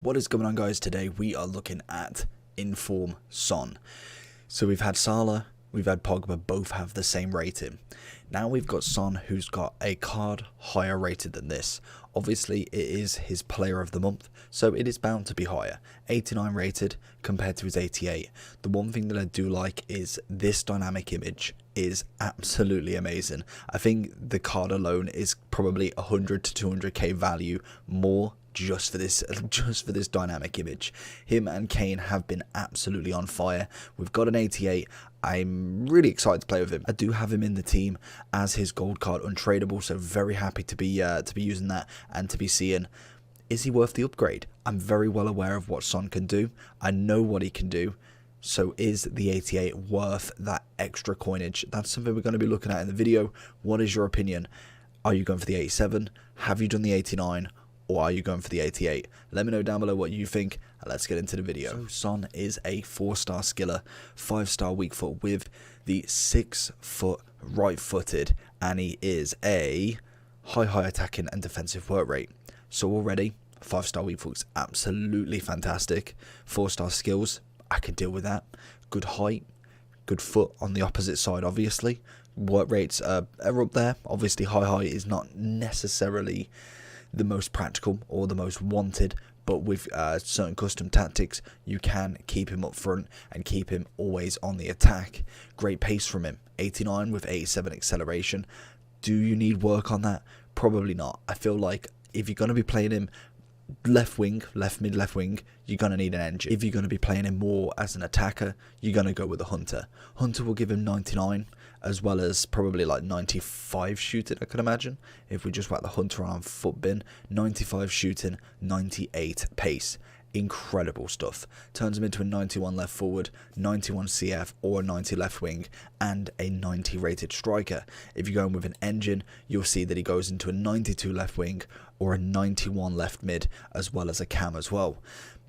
What is going on, guys? Today we are looking at inform Son. So we've had Salah, we've had Pogba, both have the same rating. Now we've got Son, who's got a card higher rated than this. Obviously it is his player of the month, so it is bound to be higher. 89 rated compared to his 88. The one thing that I do like is this dynamic image is absolutely amazing. I think the card alone is probably 100 to 200k value more just for this dynamic image. Him and Kane have been absolutely on fire. We've got an 88. I'm really excited to play with him. I do have him in the team as his gold card untradeable, so very happy to be using that and to be seeing, is he worth the upgrade? I'm very well aware of what Son can do. I know what he can do. So is the 88 worth that extra coinage? That's something we're going to be looking at in the video. What is your opinion? Are you going for the 87? Have you done the 89? Or are you going for the 88? Let me know down below what you think, and let's get into the video. So Son is a 4-star skiller, 5-star weak foot with the 6-foot right-footed, and he is a high attacking and defensive work rate. So already, 5-star weak foot's absolutely fantastic. 4-star skills, I can deal with that. Good height, good foot on the opposite side, obviously. Work rates are up there. Obviously, high height is not necessarily the most practical or the most wanted, but with certain custom tactics you can keep him up front and keep him always on the attack. Great pace from him, 89 with 87 acceleration. Do you need work on that? Probably not. I feel like if you're going to be playing him left wing, left mid, left wing, you're going to need an engine. If you're going to be playing him more as an attacker, you're going to go with a Hunter. Hunter will give him 99 as well as probably like 95 shooting, I could imagine. If we just whack the Hunter on foot bin, 95 shooting, 98 pace. Incredible stuff. Turns him into a 91 left forward, 91 CF or a 90 left wing, and a 90 rated striker. If you're going with an engine, you'll see that he goes into a 92 left wing or a 91 left mid, as well as a cam as well.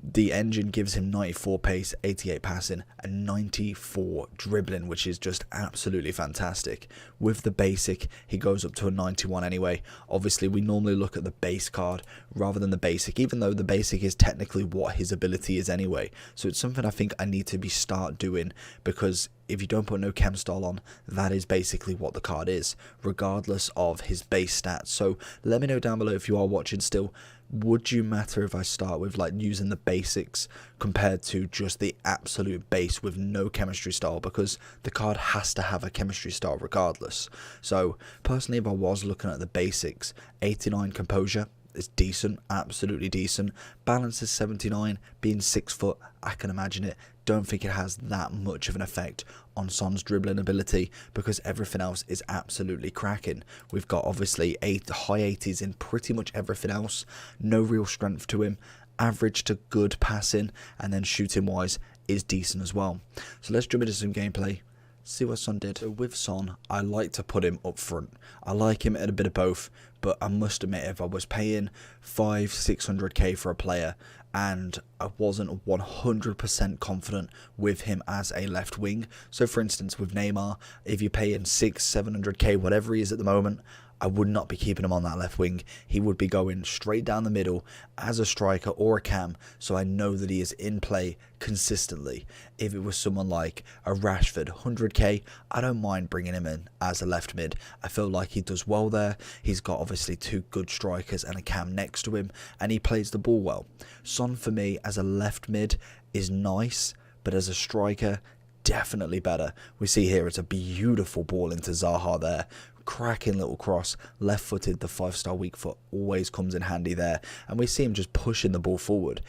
The engine gives him 94 pace, 88 passing, and 94 dribbling, which is just absolutely fantastic. With the basic, he goes up to a 91 anyway. Obviously, we normally look at the base card rather than the basic, even though the basic is technically what his ability is anyway. So it's something I think I need to start doing, because if you don't put no chem style on, that is basically what the card is, regardless of his base stats. So let me know down below if you are watching still. Would you matter if I start with like using the basics compared to just the absolute base with no chemistry style, because the card has to have a chemistry style regardless. So personally, if I was looking at the basics, 89 composure is decent, absolutely decent. Balance is 79, being 6 foot, I can imagine it. Don't think it has that much of an effect on Son's dribbling ability, because everything else is absolutely cracking. We've got obviously high 80s in pretty much everything else. No real strength to him. Average to good passing, and then shooting wise is decent as well. So let's jump into some gameplay. See what Son did. So with Son, I like to put him up front. I like him at a bit of both, but I must admit, if I was paying 500-600k for a player and I wasn't 100% confident with him as a left wing, so for instance with Neymar, if you're paying 600-700k, whatever he is at the moment, I would not be keeping him on that left wing. He would be going straight down the middle as a striker or a cam, so I know that he is in play consistently. If it was someone like a Rashford, 100k, I don't mind bringing him in as a left mid. I feel like he does well there. He's got obviously 2 good strikers and a cam next to him, and he plays the ball well. Son for me as a left mid is nice, but as a striker, definitely better. We see here it's a beautiful ball into Zaha there. Cracking little cross, left footed, the 5-star weak foot always comes in handy there, and we see him just pushing the ball forward.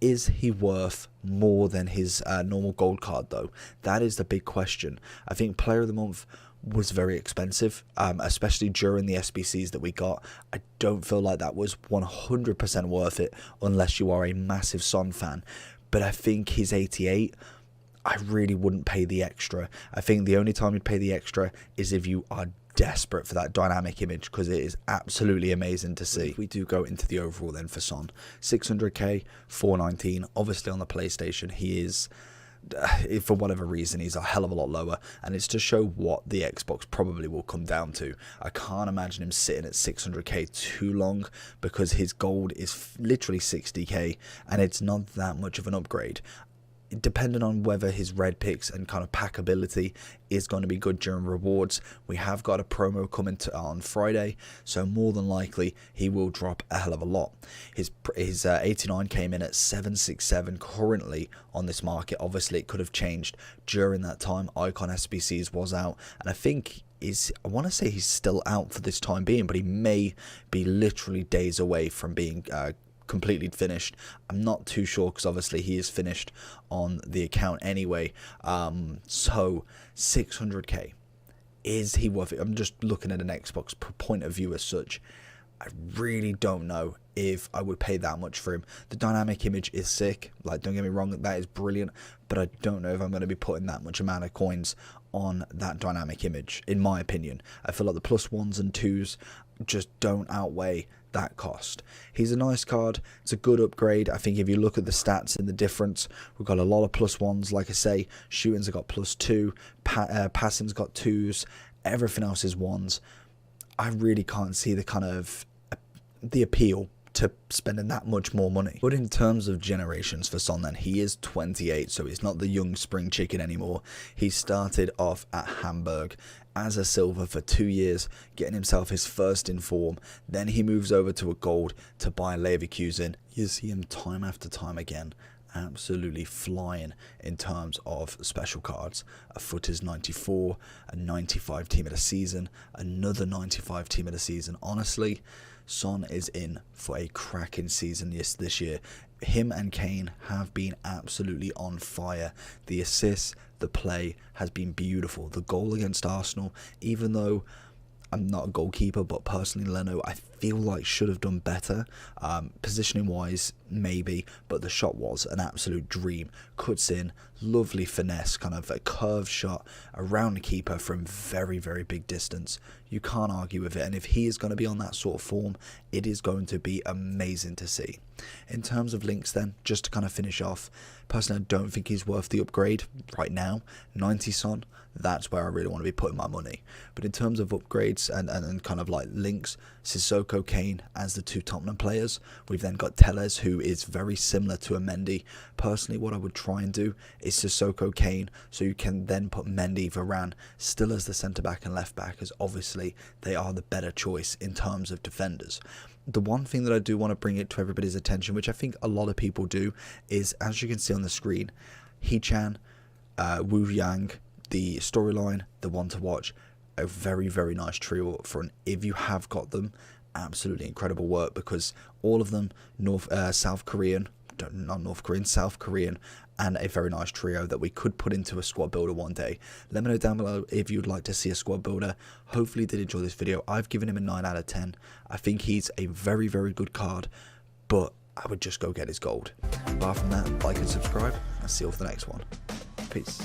Is he worth more than his normal gold card though? That is the big question. I think player of the month was very expensive, especially during the SBCs that we got. I don't feel like that was 100% worth it unless you are a massive Son fan, but I think his 88, I really wouldn't pay the extra. I think the only time you'd pay the extra is if you are desperate for that dynamic image, because it is absolutely amazing to see. If we do go into the overall then for Son, 600k, 419. Obviously on the PlayStation he is for whatever reason, he's a hell of a lot lower, and it's to show what the Xbox probably will come down to. I can't imagine him sitting at 600k too long, because his gold is literally 60k, and it's not that much of an upgrade. Depending on whether his red picks and kind of packability is going to be good during rewards, we have got a promo coming on Friday, so more than likely he will drop a hell of a lot. His 89 came in at 767 currently on this market. Obviously it could have changed during that time. Icon SBCs was out, and I think I want to say he's still out for this time being, but he may be literally days away from being completely finished. I'm not too sure, because obviously he is finished on the account anyway. So 600k, is he worth it? I'm just looking at an Xbox point of view as such. I really don't know if I would pay that much for him. The dynamic image is sick, like, don't get me wrong, that is brilliant, but I don't know if I'm going to be putting that much amount of coins on that dynamic image, in my opinion. I feel like the +1s and 2s just don't outweigh that cost. He's a nice card, it's a good upgrade. I think if you look at the stats and the difference, we've got a lot of +1s, like I say. Shooting's got +2, passing's got 2s, everything else is 1s. I really can't see the kind of the appeal to spending that much more money. But in terms of generations for Son, then, he is 28, so he's not the young spring chicken anymore. He started off at Hamburg as a silver for 2 years, getting himself his first in form. Then he moves over to a gold to buy Leverkusen. You see him time after time again, absolutely flying in terms of special cards. A Footers 94, a 95 team of the season, another 95 team of the season. Honestly, Son is in for a cracking season this year. Him and Kane have been absolutely on fire. The assists, the play has been beautiful. The goal against Arsenal, even though I'm not a goalkeeper, but personally Leno, I feel like should have done better. Positioning wise, maybe, but the shot was an absolute dream. Cuts in, lovely finesse, kind of a curved shot around the keeper from very, very big distance. You can't argue with it, and if he is going to be on that sort of form, it is going to be amazing to see. In terms of links then, just to kind of finish off, personally I don't think he's worth the upgrade right now. 90 Son, that's where I really want to be putting my money. But in terms of upgrades and kind of like links, Sissoko, Kane as the two Tottenham players. We've then got Telles, who is very similar to a Mendy. Personally, what I would try and do is Sissoko, Kane, so you can then put Mendy, Varane still as the centre back and left back, as obviously they are the better choice in terms of defenders. The one thing that I do want to bring it to everybody's attention, which I think a lot of people do, is, as you can see on the screen, Hee-chan, Wu Yang, the storyline, the one to watch, a very, very nice trio up front. If you have got them, absolutely incredible work, because all of them South Korean, and a very nice trio that we could put into a squad builder one day. Let me know down below if you'd like to see a squad builder. Hopefully you did enjoy this video. I've given him a 9 out of 10. I think he's a very, very good card, but I would just go get his gold. Apart from that, like and subscribe. I'll see you all for the next one. Peace.